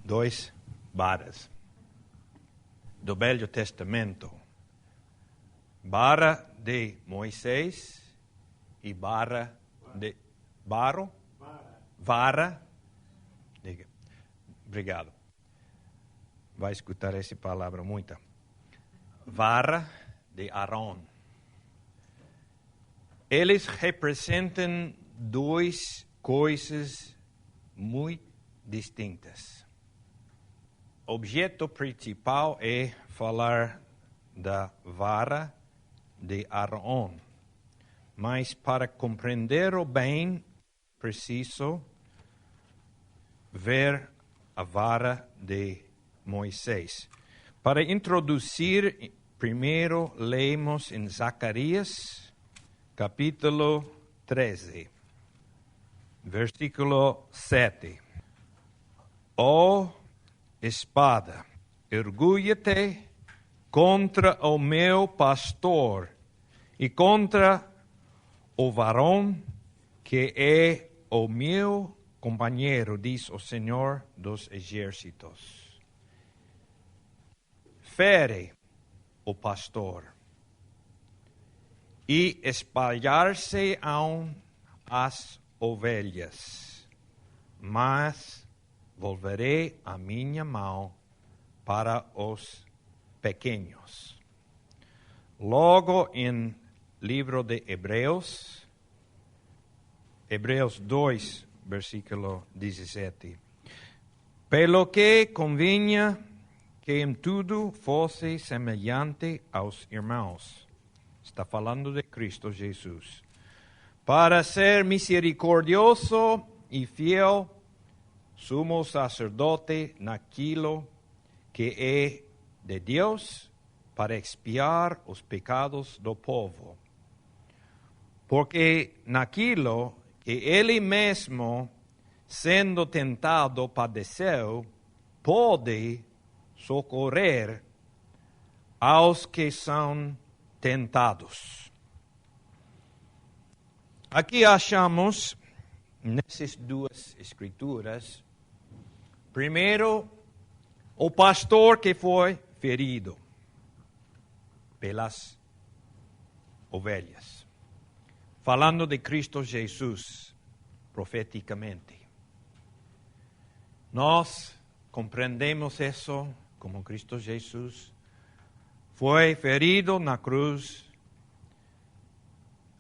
dois varas do Velho Testamento. Vara de Moisés e vara de barro. Vara. Obrigado. Vai escutar essa palavra muito. Vara de Arão. Eles representam duas coisas muito distintas. O objeto principal é falar da vara de Arão. Mas para compreender-o bem, preciso ver a vara de Moisés. Para introduzir, primeiro lemos em Zacarias, capítulo 13, versículo 7. Ó espada, ergulha-te contra o meu pastor e contra o varão que é o meu companheiro, diz o Senhor dos Exércitos. Fere o pastor e espalhar-se-ão as ovelhas, mas volverei a minha mão para os pequenos. Logo em livro de Hebreus 2, versículo 17. Pelo que convinha que em tudo fosse semelhante aos irmãos. Está falando de Cristo Jesus. Para ser misericordioso e fiel, sumo sacerdote naquilo que é de Deus, para expiar os pecados do povo. Porque naquilo que ele mesmo, sendo tentado, padeceu, pode socorrer aos que são tentados. Aqui achamos, nessas duas escrituras, primeiro, o pastor que foi ferido pelas ovelhas. Falando de Cristo Jesus, profeticamente. Nós compreendemos isso como Cristo Jesus foi ferido na cruz,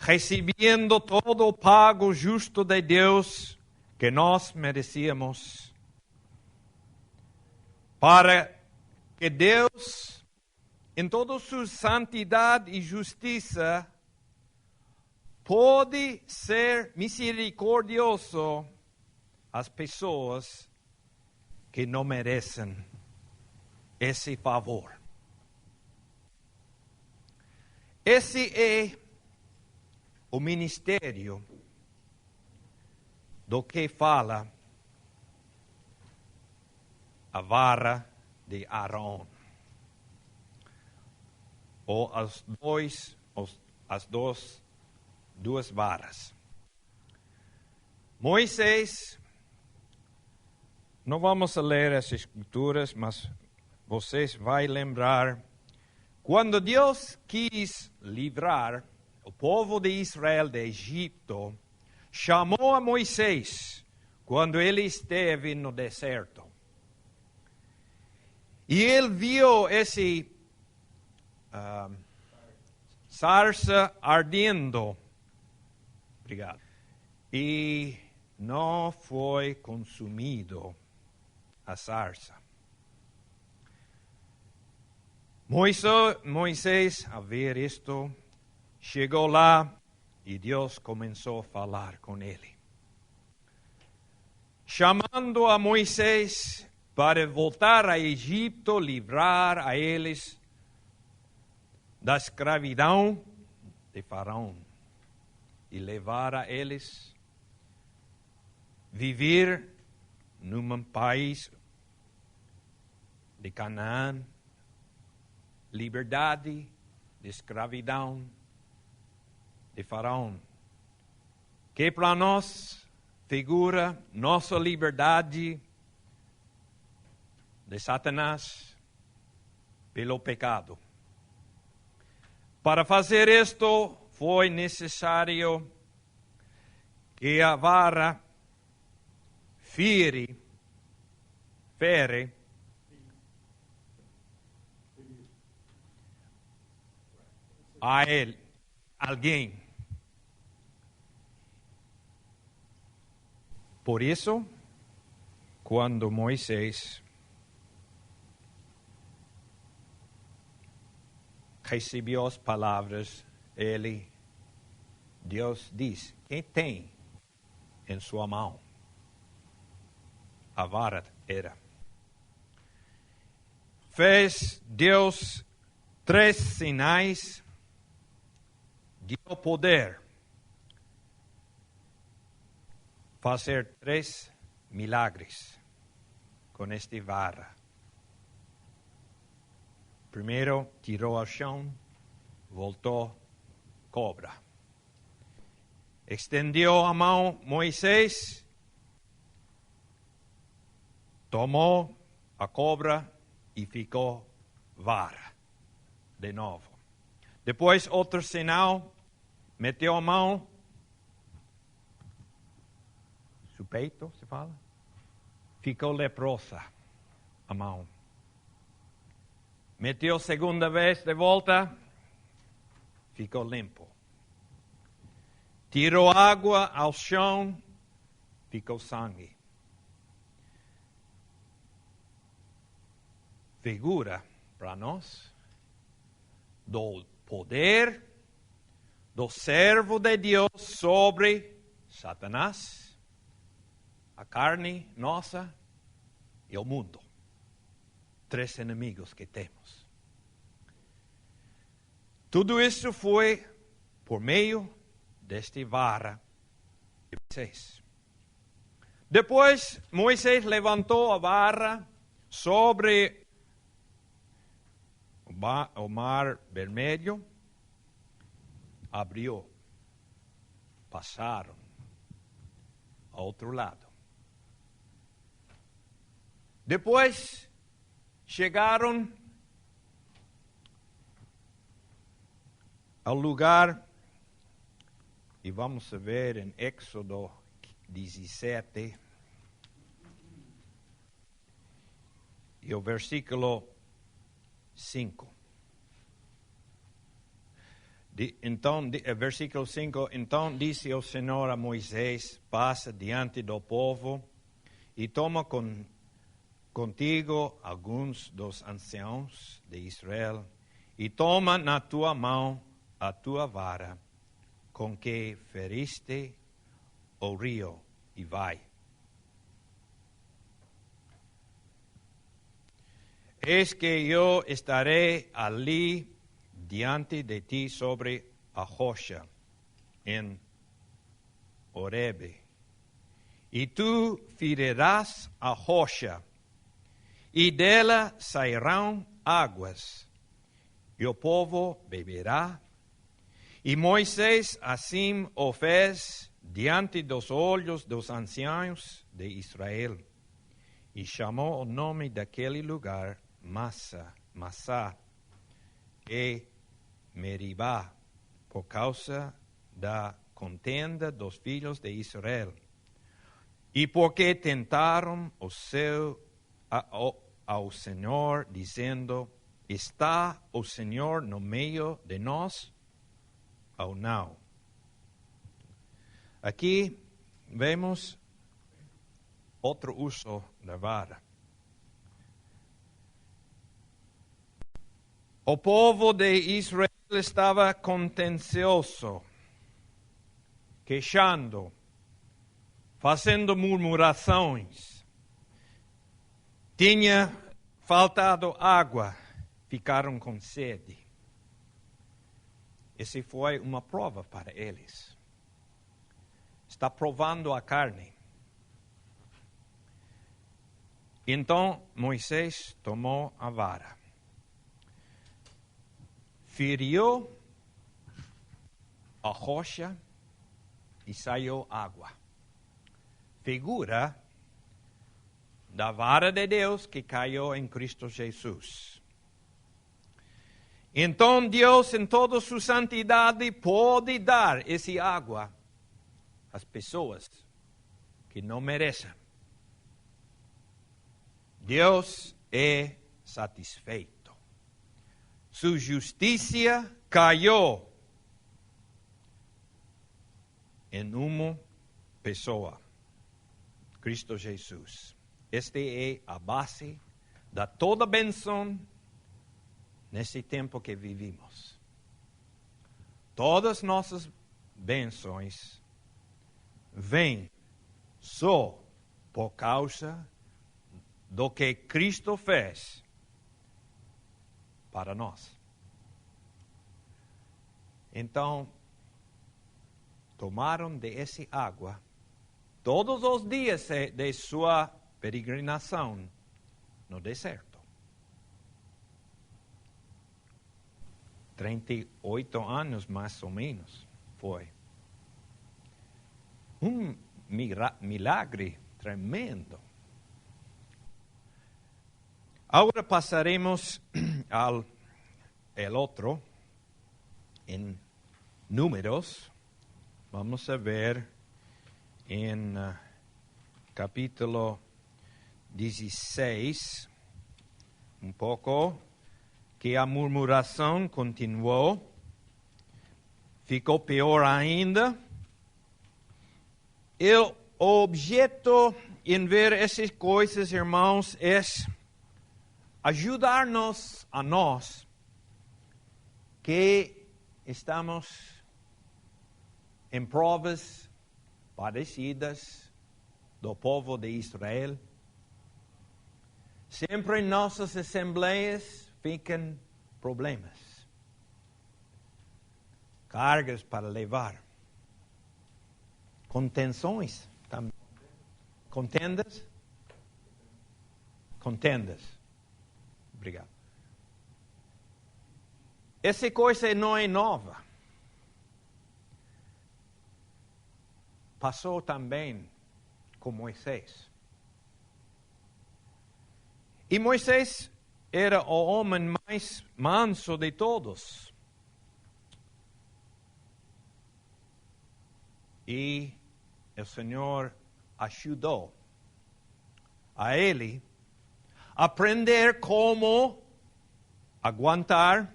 recebendo todo o pago justo de Deus que nós merecíamos, para que Deus, em toda sua santidade e justiça, pode ser misericordioso às pessoas que não merecem esse favor. Esse é o ministério do que fala a vara de Arão. Ou as duas varas. Moisés, não vamos ler as escrituras, mas vocês vão lembrar, quando Deus quis livrar o povo de Israel do Egito, chamou a Moisés quando ele esteve no deserto. E ele viu esse sarça ardendo. Obrigado. E não foi consumido a sarça. Moisés, a ver isto, chegou lá e Deus começou a falar com ele. Chamando a Moisés para voltar a Egito, livrar a eles da escravidão de Faraó e levar a eles viver num país de Canaã, liberdade de escravidão de Faraó, que para nós figura nossa liberdade de Satanás pelo pecado. Para fazer esto foi necessário que a vara fere a ele, alguém. Por isso, quando Moisés recebeu as palavras, Deus diz: quem tem em sua mão? A vara era. Fez Deus 3 sinais, deu poder fazer 3 milagres com esta vara. Primeiro, tirou ao chão, voltou, cobra. Estendeu a mão Moisés, tomou a cobra e ficou vara de novo. Depois, outro sinal, meteu a mão, seu peito, se fala, ficou leprosa a mão. Meteu segunda vez de volta, ficou limpo. Tirou água ao chão, ficou sangue. Figura para nós do poder do servo de Deus sobre Satanás, a carne nossa e o mundo. 3 inimigos que temos. Tudo isso foi por meio desta vara de Moisés. Depois, Moisés levantou a vara sobre o mar vermelho, abriu, passaram ao outro lado. Depois, chegaram ao lugar, e vamos ver em Éxodo 17, e o versículo 5. Versículo 5, então disse o Senhor a Moisés: passa diante do povo e toma contigo alguns dos anciãos de Israel, e toma na tua mão a tua vara, com que feriste o rio, e vai. Eis que eu estarei ali diante de ti sobre a rocha, em Horebe, e tu ferirás a rocha, e dela sairão águas, e o povo beberá. E Moisés assim o fez diante dos olhos dos anciãos de Israel, e chamou o nome daquele lugar Massá e Meribá, por causa da contenda dos filhos de Israel, e porque tentaram ao Senhor, dizendo: está o Senhor no meio de nós ou não? Aqui vemos outro uso da vara. O povo de Israel estava contencioso, queixando, fazendo murmurações. Tinha faltado água, ficaram com sede. Essa foi uma prova para eles. Está provando a carne. Então Moisés tomou a vara, feriu a rocha e saiu água. Figura da vara de Deus que caiu em Cristo Jesus. Então Deus, em toda sua santidade, pode dar essa água às pessoas que não merecem. Deus é satisfeito. Sua justiça caiu em uma pessoa, Cristo Jesus. Esta é a base da toda bênção nesse tempo que vivimos. Todas nossas bênçãos vêm só por causa do que Cristo fez para nós. Então, tomaram de essa água todos os dias de sua peregrinação no deserto. 38 anos, mais ou menos, foi. Um milagre tremendo. Agora passaremos ao outro, em Números. Vamos a ver em capítulo 16, um pouco, que a murmuração continuou, ficou pior ainda. E o objeto em ver essas coisas, irmãos, é ajudar-nos a nós que estamos em provas parecidas do povo de Israel. Sempre em nossas assembleias ficam problemas, cargas para levar, contenções também. Contendas? Contendas. Obrigado. Essa coisa não é nova. Passou também com Moisés. E Moisés era o homem mais manso de todos. E o Senhor ajudou a ele a aprender como aguentar,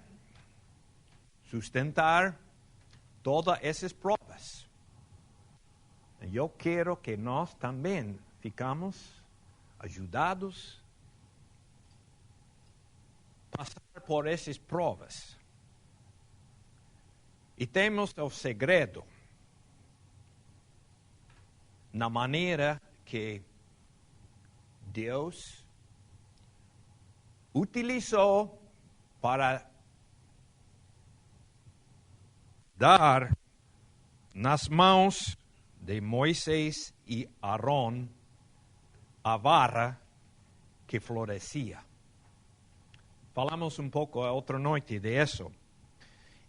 sustentar todas essas provas. Eu quero que nós também ficamos ajudados a passar por essas provas. E temos o segredo na maneira que Deus utilizou para dar nas mãos de Moisés e Arão a vara que florescia. Falamos um pouco a outra noite de isso.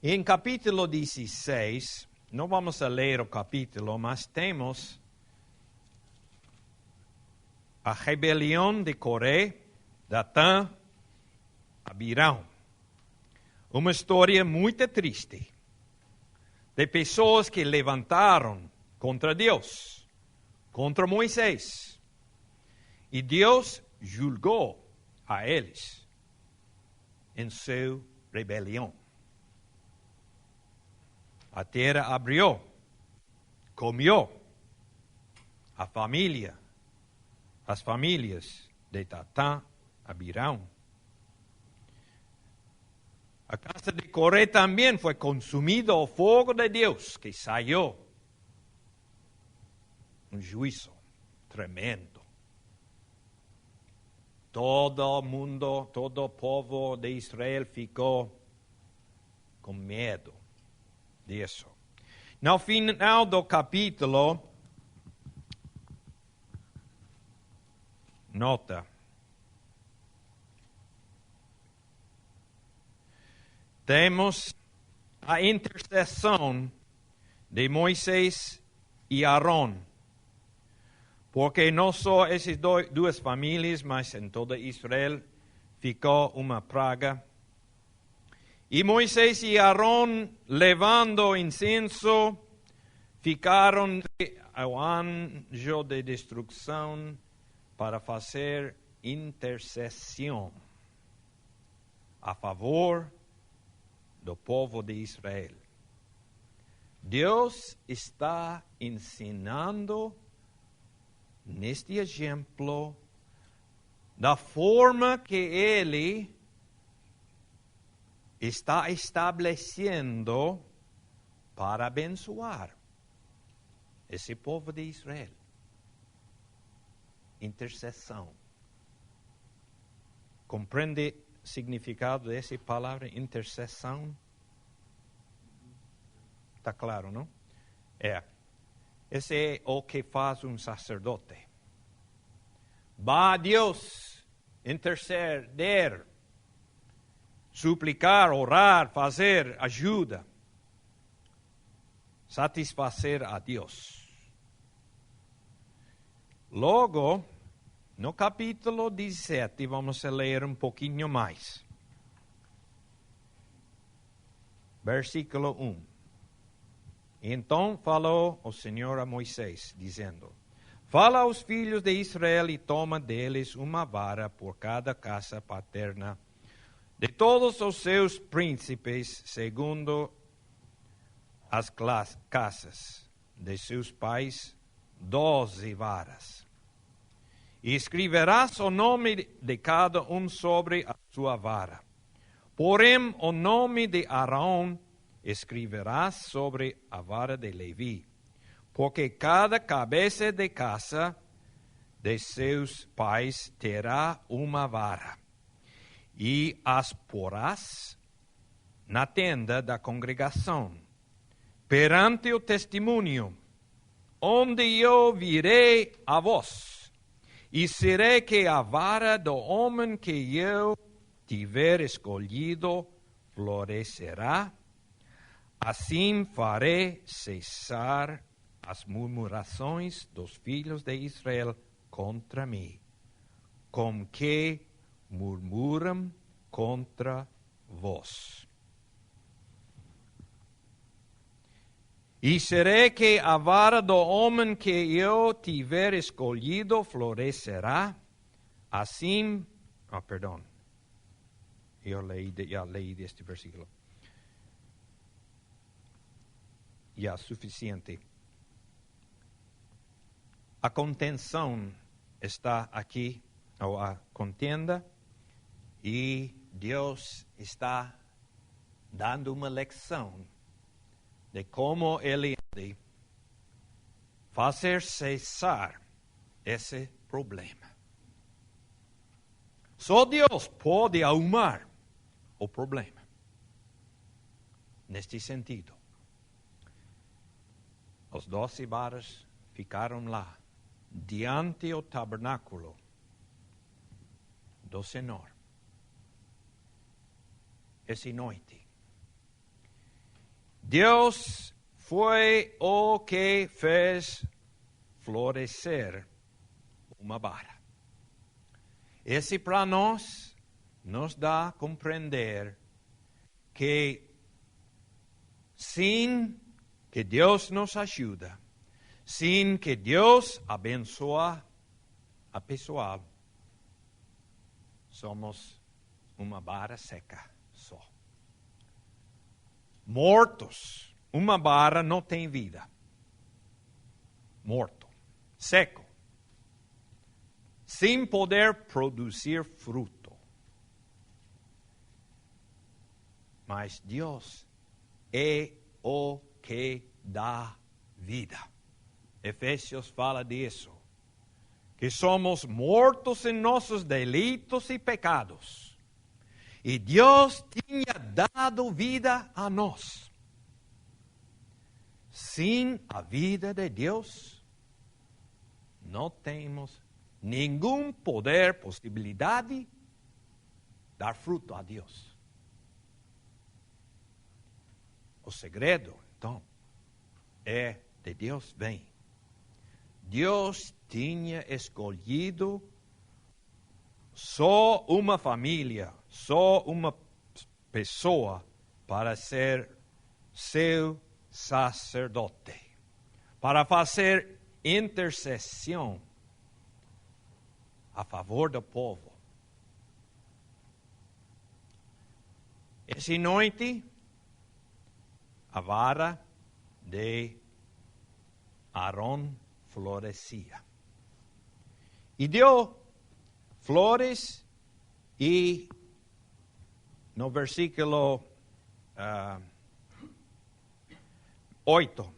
Em capítulo 16, não vamos a ler o capítulo, mas temos a rebelião de Coré, Datã, Abirão. Uma história muito triste de pessoas que levantaram contra Deus, contra Moisés. E Deus julgou a eles em sua rebelião. A terra abriu, comeu as famílias de Datã, Abirão. A casa de Coré também foi consumida ao fogo de Deus, que saiu. Um juízo tremendo. Todo mundo, todo o povo de Israel ficou com medo disso. No final do capítulo, nota, temos a intercessão de Moisés e Arão, porque não só essas duas famílias, mas em toda Israel ficou uma praga. E Moisés e Aarón, levando incenso, ficaram ao anjo de destruição para fazer intercessão a favor do povo de Israel. Deus está ensinando neste exemplo da forma que Ele está estabelecendo para abençoar esse povo de Israel. Intercessão. Compreende o significado dessa palavra, intercessão? Está claro, não? Esse é o que faz um sacerdote. Vá a Deus interceder, suplicar, orar, fazer ajuda, satisfazer a Deus. Logo, no capítulo 17, vamos ler um pouquinho mais. Versículo 1. Então falou o Senhor a Moisés, dizendo: Fala aos filhos de Israel e toma deles uma vara por cada casa paterna de todos os seus príncipes, segundo as casas de seus pais, 12 varas. E escreverás o nome de cada um sobre a sua vara. Porém, o nome de Arão escreverás sobre a vara de Levi, porque cada cabeça de casa de seus pais terá uma vara, e as porás na tenda da congregação, perante o testemunho, onde eu virei a vós, e serei que a vara do homem que eu tiver escolhido florescerá. Assim farei cessar as murmurações dos filhos de Israel contra mim, com que murmuram contra vós. E serei que a vara do homem que eu tiver escolhido florescerá. Assim, eu já leí este versículo. Já suficiente. A contenção está aqui, ou a contenda, e Deus está dando uma lição de como Ele pode fazer cessar esse problema. Só Deus pode arrumar o problema. Neste sentido, os 12 varas ficaram lá, diante do tabernáculo do Senhor, essa noite. Deus foi o que fez florescer uma vara. Esse para nós nos dá a compreender que sim, que Deus nos ajuda, sim, que Deus abençoa a pessoa, somos uma vara seca só. Mortos, uma vara não tem vida. Morto, seco, sem poder produzir fruto. Mas Deus é o que dá vida. Efésios fala disso. Que somos mortos em nossos delitos e pecados. E Deus tinha dado vida a nós. Sem a vida de Deus, não temos nenhum poder, possibilidade de dar fruto a Deus. O segredo, então, é de Deus vem. Deus tinha escolhido só uma família, só uma pessoa para ser seu sacerdote, para fazer intercessão a favor do povo. Essa noite, a vara de Arão florescia. E deu flores e no versículo 8,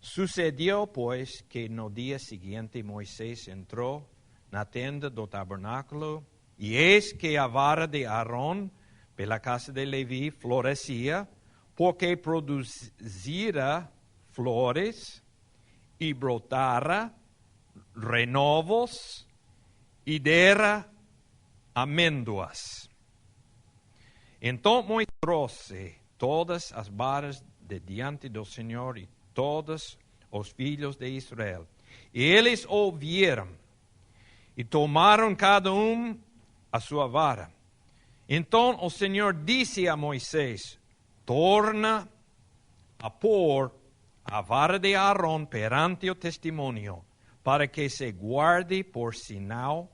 sucedeu, pois, que no dia seguinte Moisés entrou na tenda do tabernáculo, e eis que a vara de Arão pela casa de Levi florescia, porque produzira flores e brotara renovos e dera amêndoas. Então Moisés trouxe todas as varas de diante do Senhor e todos os filhos de Israel. E eles ouviram e tomaram cada um a sua vara. Então o Senhor disse a Moisés: torna a pôr a vara de Arão perante o testemunho, para que se guarde por sinal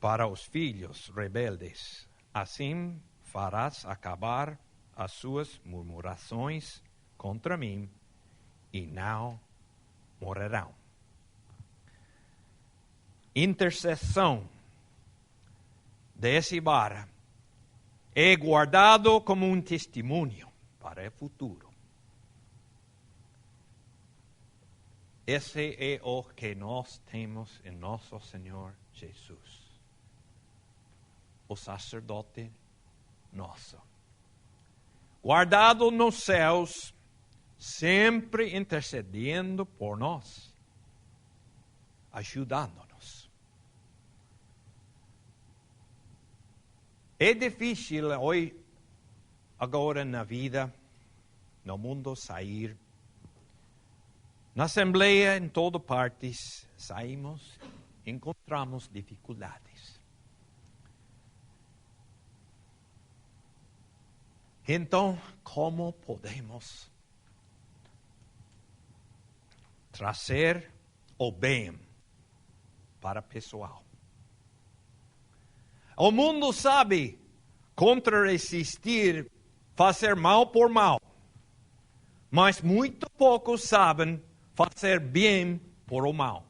para os filhos rebeldes. Assim farás acabar as suas murmurações contra mim, e não morrerão. Intercessão dessa vara é guardado como um testemunho para o futuro. Esse é o que nós temos em nosso Senhor Jesus, o sacerdote nosso, guardado nos céus, sempre intercedendo por nós, ajudando-nos. É difícil hoje, agora na vida, no mundo, sair. Na Assembleia, em todas partes, saímos, encontramos dificuldades. Então, como podemos trazer o bem para o pessoal? O mundo sabe contra-resistir, fazer mal por mal, mas muito poucos sabem fazer bem por o mal.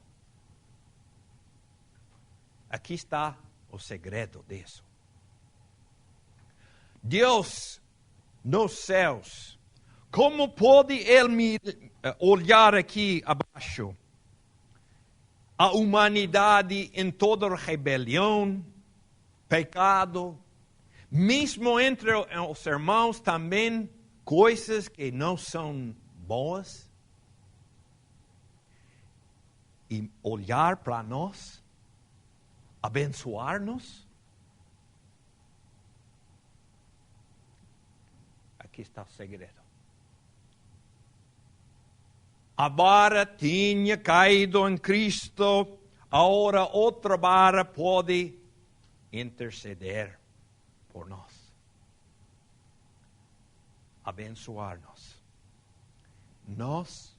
Aqui está o segredo disso. Deus nos céus, como pode Ele olhar aqui abaixo a humanidade em toda rebelião, pecado, mesmo entre os irmãos também coisas que não são boas, e olhar para nós, abençoar-nos? Aqui está o segredo. A vara tinha caído em Cristo, agora outra vara pode interceder por nós, abençoar-nos. Nós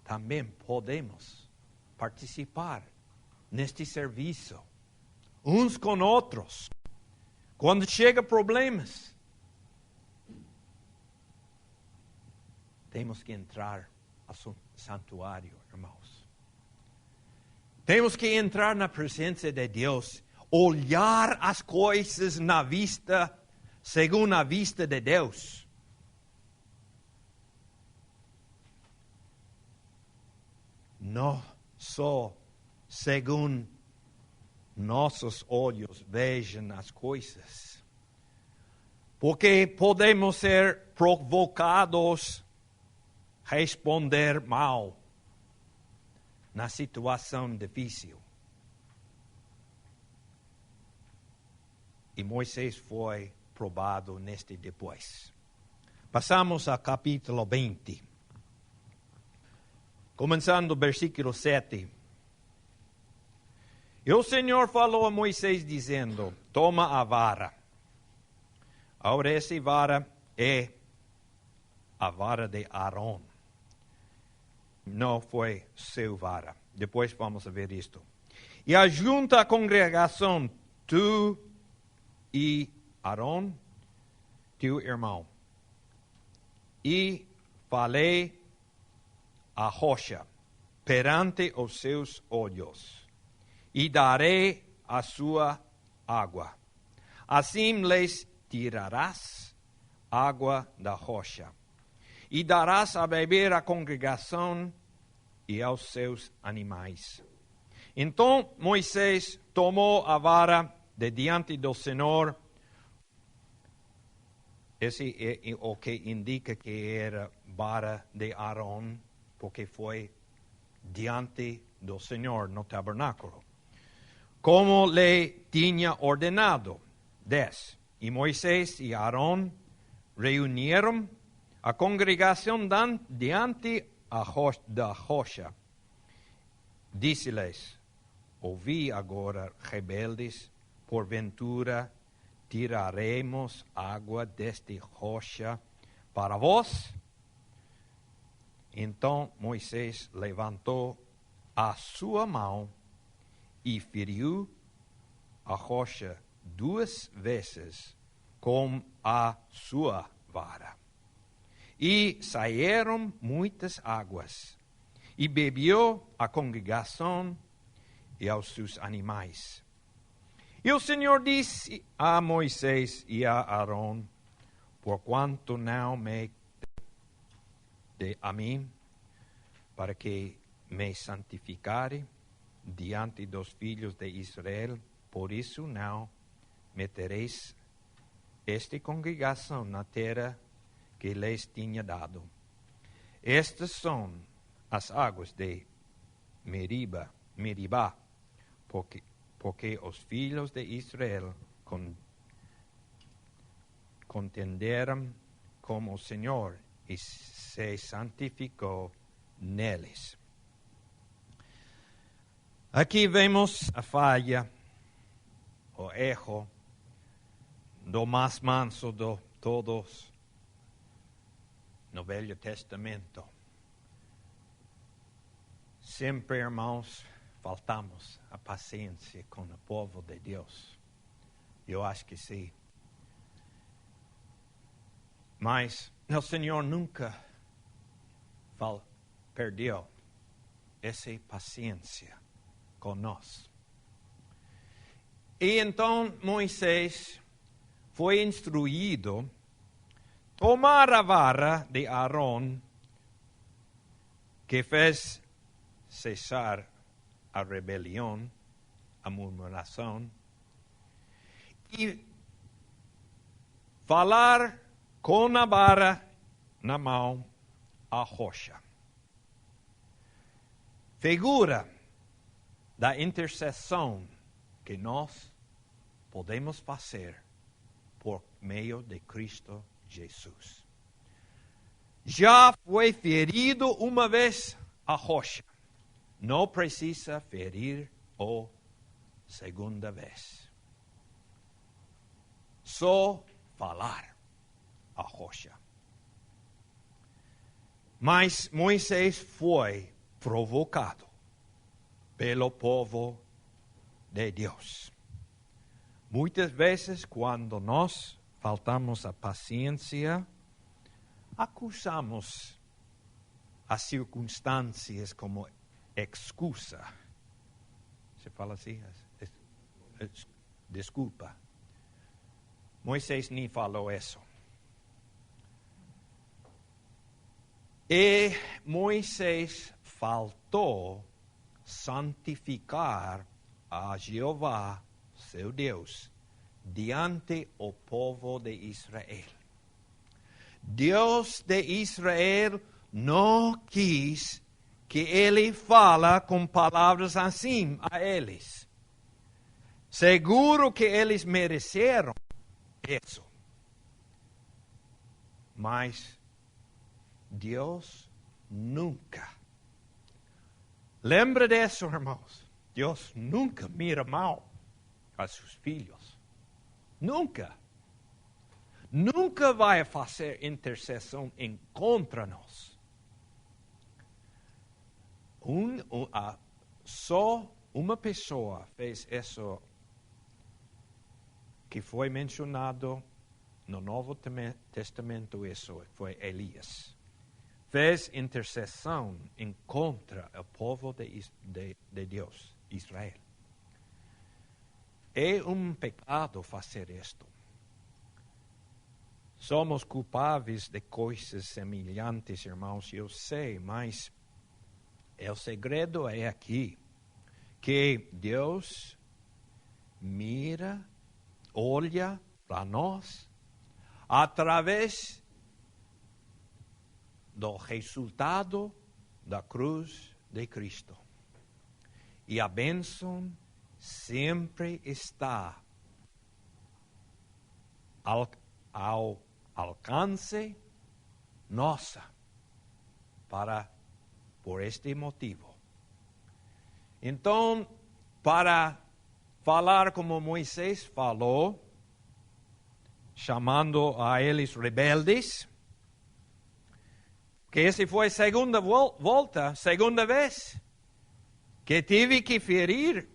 também podemos participar neste serviço, uns com outros, quando chegam problemas. Temos que entrar ao santuário, irmãos. Temos que entrar na presença de Deus, olhar as coisas na vista, segundo a vista de Deus. Não só segundo nossos olhos vejam as coisas. Porque podemos ser provocados a responder mal na situação difícil. E Moisés foi provado neste depois. Passamos ao capítulo 20. Comenzando versículo 7. E o Senhor falou a Moisés dizendo, toma a vara. Agora essa vara é a vara de Arão. Não foi seu vara. Depois vamos ver isto. E ajunta a congregação, tu e Arão, teu irmão. E falei a rocha perante os seus olhos. E darei a sua água. Assim lhes tirarás água da rocha. E darás a beber à congregação e aos seus animais. Então Moisés tomou a vara de diante do Senhor. Esse é o que indica que era vara de Arão, porque foi diante do Senhor no tabernáculo. Como lhe tinha ordenado. 10. E Moisés e Arão reuniram a congregação diante da rocha. Disse-lhes, ouvi agora, rebeldes, porventura tiraremos água desta rocha para vós? Então Moisés levantou a sua mão e feriu a rocha 2 vezes com a sua vara. E saíram muitas águas, e bebeu a congregação e aos seus animais. E o Senhor disse a Moisés e a Arão, porquanto não me a mim, para que me santificare diante dos filhos de Israel, por isso não metereis esta congregação na terra que lhes tinha dado. Estas são as águas de Meribá, porque os filhos de Israel contenderam com o Senhor e se santificou neles. Aqui vemos a falha, o erro do mais manso de todos no Velho Testamento. Sempre, irmãos, faltamos a paciência com o povo de Deus. Eu acho que sim. Mas o Senhor nunca perdeu essa paciência conosco. E então Moisés foi instruído tomar a vara de Arão, que fez cessar a rebelião, a murmuração, e falar com a vara na mão a rocha. Figura da intercessão que nós podemos fazer por meio de Cristo Jesus. Já foi ferido uma vez a rocha. Não precisa ferir a segunda vez. Só falar a rocha. Mas Moisés foi provocado pelo povo de Deus. Muitas vezes, quando nós faltamos a paciência, acusamos as circunstâncias como excusa. Se fala assim? Desculpa. Moisés nem falou isso. E Moisés faltou santificar a Jeová, seu Deus, diante o povo de Israel. Deus de Israel não quis que ele fala com palavras assim a eles. Seguro que eles mereceram isso. Mas Deus nunca Lembra de eso, hermanos. Dios nunca mira mal a sus filhos. Nunca. Nunca vai fazer intercessão em contra nós. Só uma pessoa fez isso que foi mencionado no Novo Testamento, isso foi Elias. Fez intercessão em contra o povo de Deus, Israel. É pecado fazer isto. Somos culpáveis de coisas semelhantes, irmãos, eu sei, mas o segredo é aqui, que Deus mira, olha para nós, através do resultado da cruz de Cristo. E a bênção sempre está ao alcance nossa, por este motivo. Então, para falar como Moisés falou, chamando a eles rebeldes, que essa foi a segunda volta, segunda vez, que tive que ferir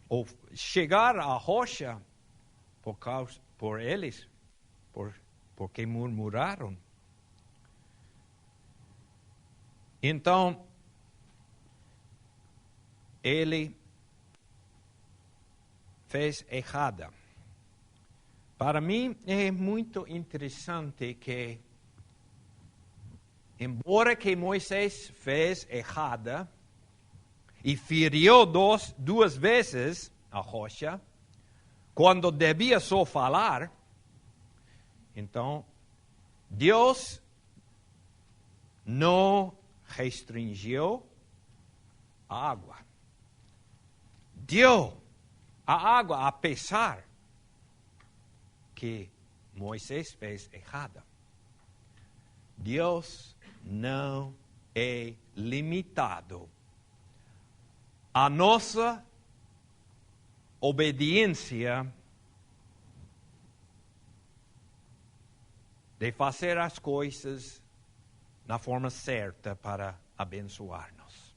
ou chegar à rocha por eles, porque murmuraram. Então, ele fez errada. Para mim é muito interessante que, embora que Moisés fez errada e feriu duas vezes a rocha, quando devia só falar, então Deus não restringiu a água. Deu a água a pesar que Moisés fez errada. Deus não é limitado à nossa obediência de fazer as coisas na forma certa para abençoar-nos.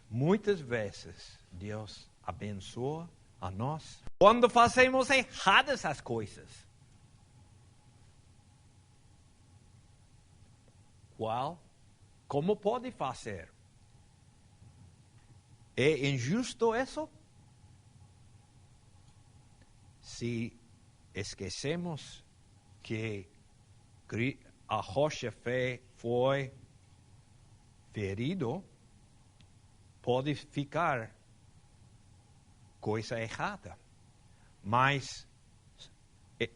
Muitas vezes Deus abençoa a nós quando fazemos erradas as coisas. Como pode fazer? É injusto isso? Se esquecemos que a rocha foi ferido, pode ficar coisa errada. Mas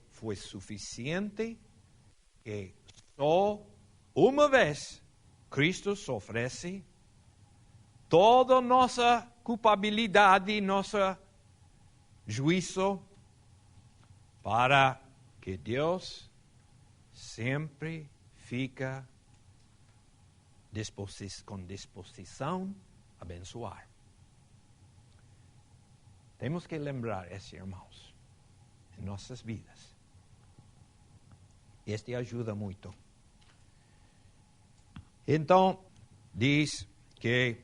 foi suficiente que só uma vez Cristo oferece toda a nossa culpabilidade, nosso juízo, para que Deus sempre fica com disposição a abençoar. Temos que lembrar isso, irmãos, em nossas vidas. Este ajuda muito. Então, diz que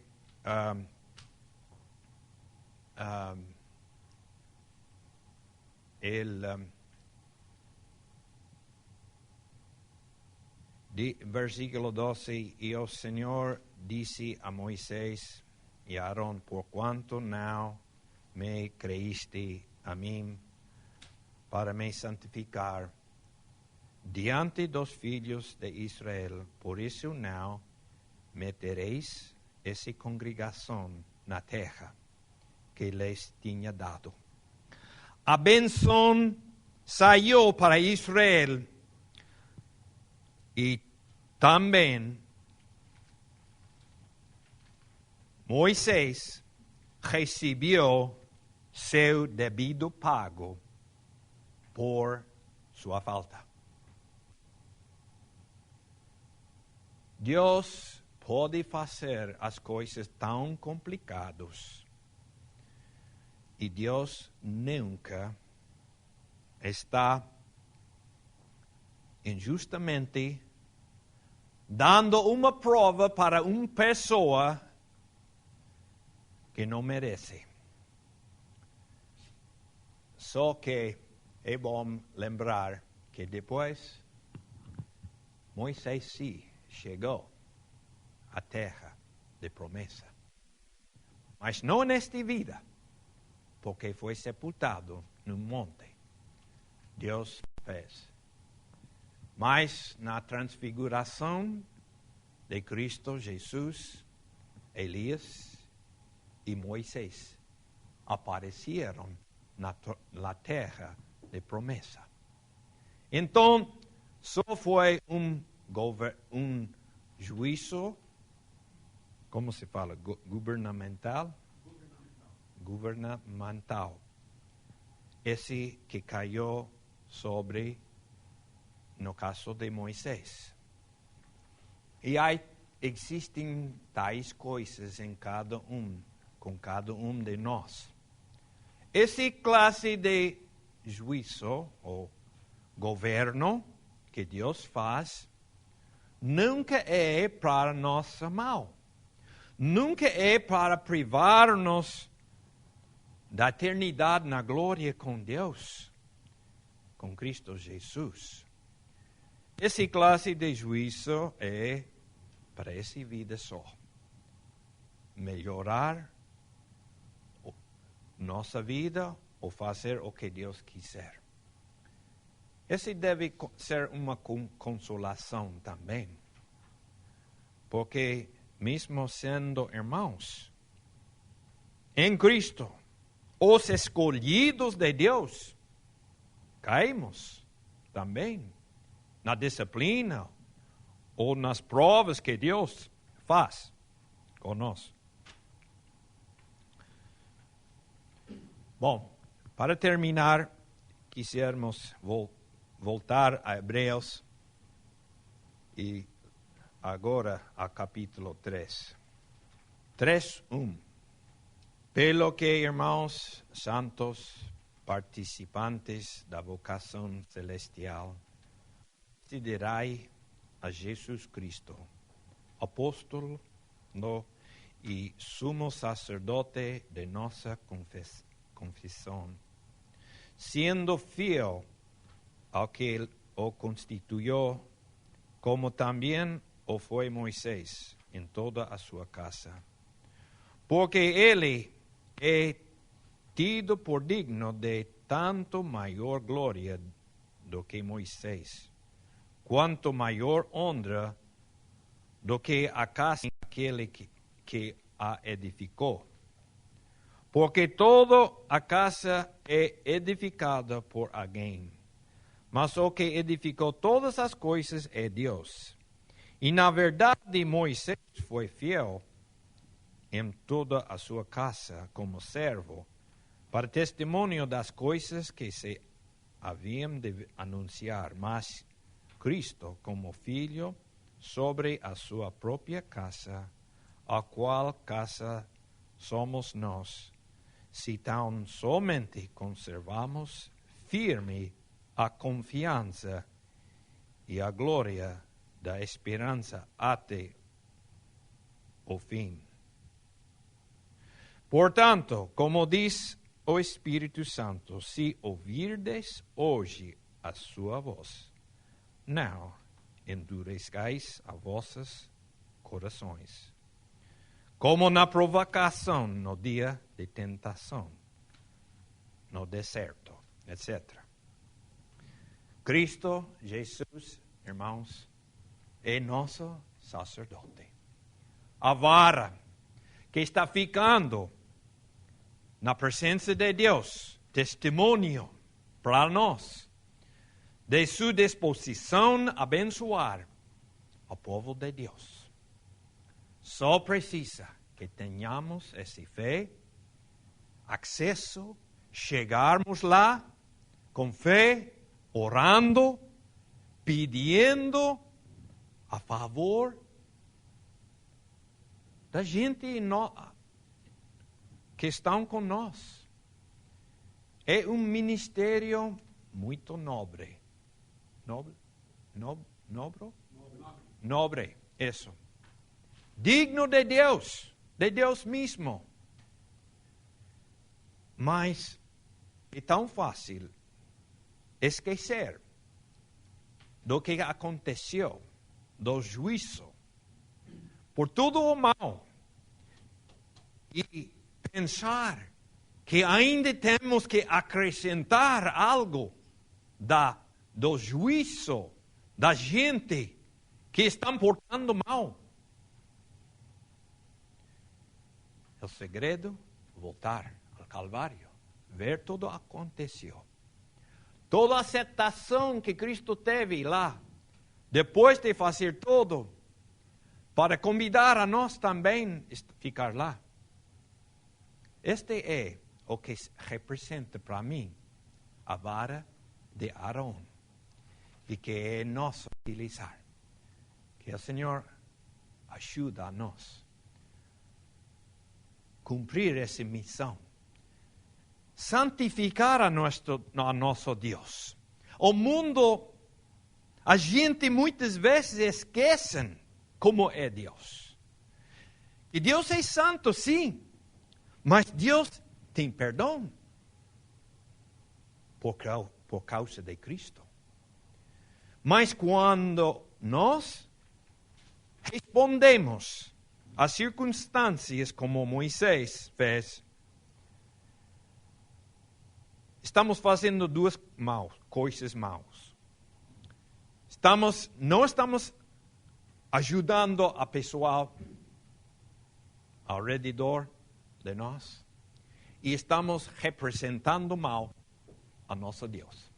versículo 12, e o Senhor disse a Moisés e a Arão, por quanto não me creíste a mim para me santificar diante dos filhos de Israel, por isso não metereis essa congregação na terra que lhes tinha dado. A bênção saiu para Israel e também Moisés recebeu seu devido pago por sua falta. Deus pode fazer as coisas tão complicadas. E Deus nunca está injustamente dando uma prova para uma pessoa que não merece. Só que é bom lembrar que depois Moisés sim chegou à terra de promessa. Mas não nesta vida, porque foi sepultado no monte. Deus fez. Mas na transfiguração de Cristo Jesus, Elias e Moisés apareceram na terra de promessa. Então, só foi um juízo, como se fala? Governamental. Esse que caiu sobre, no caso de Moisés. E existem tais coisas com cada um de nós. Essa classe de juízo ou governo que Deus faz nunca é para nosso mal. Nunca é para privar-nos da eternidade na glória com Deus, com Cristo Jesus. Essa classe de juízo é para essa vida só. Melhorar nossa vida ou fazer o que Deus quiser. Esse deve ser uma consolação também. Porque mesmo sendo irmãos em Cristo, os escolhidos de Deus, caímos também na disciplina ou nas provas que Deus faz conosco. Bom, para terminar, quisermos voltar a Hebreus e agora a capítulo 3. 3:1. Pelo que, irmãos santos, participantes da vocação celestial, considerai a Jesus Cristo, apóstolo e sumo sacerdote de nossa confissão, sendo fiel ao que o constituiu, como também o foi Moisés em toda a sua casa. Porque ele é tido por digno de tanto maior glória do que Moisés, quanto maior honra do que a casa daquele que a edificou. Porque toda a casa é edificada por alguém, mas o que edificou todas as coisas é Deus. E na verdade Moisés foi fiel em toda a sua casa como servo, para testemunho das coisas que se haviam de anunciar, mas Cristo como filho sobre a sua própria casa, a qual casa somos nós, se tão somente conservamos firme a confiança e a glória da esperança até o fim. Portanto, como diz o Espírito Santo, se ouvirdes hoje a sua voz, não endureçais a vossos corações, como na provocação no dia de tentação, no deserto, etc. Cristo Jesus, irmãos, é nosso sacerdote. A vara que está ficando na presença de Deus, testemunho para nós, de sua disposição a abençoar o povo de Deus. Só precisa que tenhamos essa fé, acesso, chegarmos lá com fé, orando, pedindo a favor da gente que estão com nós. É um ministério muito nobre. Nobre, isso. Digno de Deus mesmo. Mas é tão fácil esquecer do que aconteceu, do juízo, por tudo o mal, e pensar que ainda temos que acrescentar algo do juízo da gente que está portando mal. O segredo, voltar ao Calvário, ver tudo aconteceu. Toda a aceitação que Cristo teve lá, depois de fazer tudo, para convidar a nós também ficar lá. Este é o que representa para mim a vara de Arão e que é nosso utilizar. Que o Senhor ajude a nós cumprir essa missão. Santificar a nosso Deus. O mundo, a gente muitas vezes esquece como é Deus. E Deus é santo, sim, mas Deus tem perdão por causa de Cristo. Mas quando nós respondemos às circunstâncias como Moisés fez, estamos fazendo duas coisas maus. Não estamos ajudando a pessoal ao redor de nós e estamos representando mal a nosso Deus.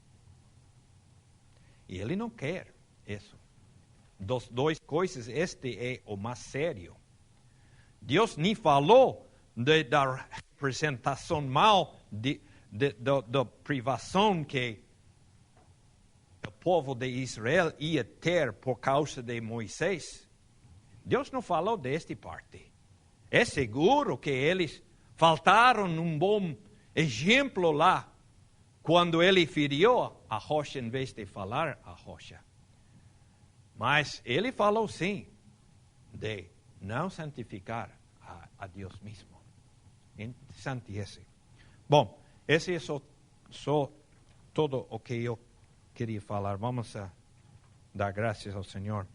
E Ele não quer isso. Das duas coisas, este é o mais sério. Deus nem falou da representação mal da privação que o povo de Israel ia ter por causa de Moisés. Deus não falou desta parte. É seguro que eles faltaram um bom exemplo lá, quando ele feriu a rocha em vez de falar a rocha. Mas ele falou sim, de não santificar a Deus mesmo. Interessante esse. Bom, esse é só todo o que eu queria falar. Vamos a dar graças ao Senhor.